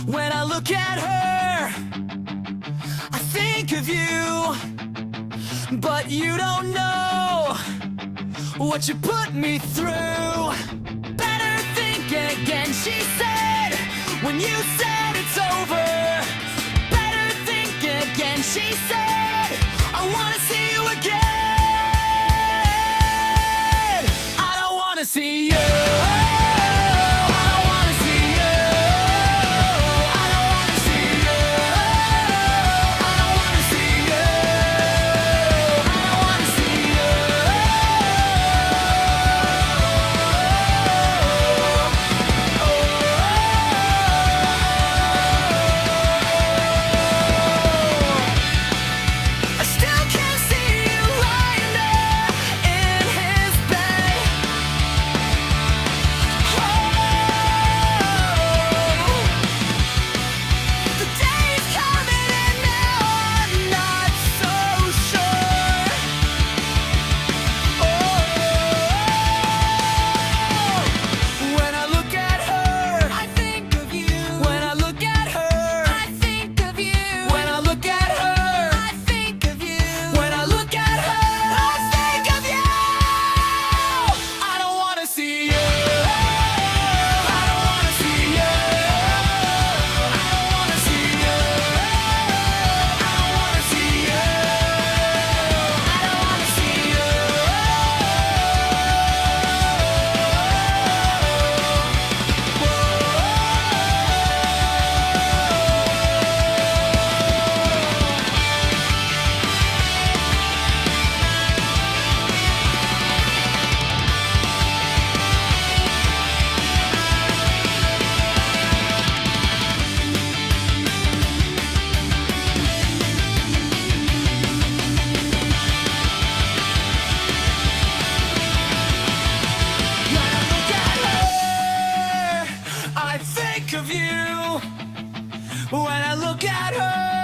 When I look at her, I think of you. But you don't know what you put me through. Better think again, she said, when you said it's over. Better think again, she said, I wanna see you again. I don't wanna see you. Of you when I look at her.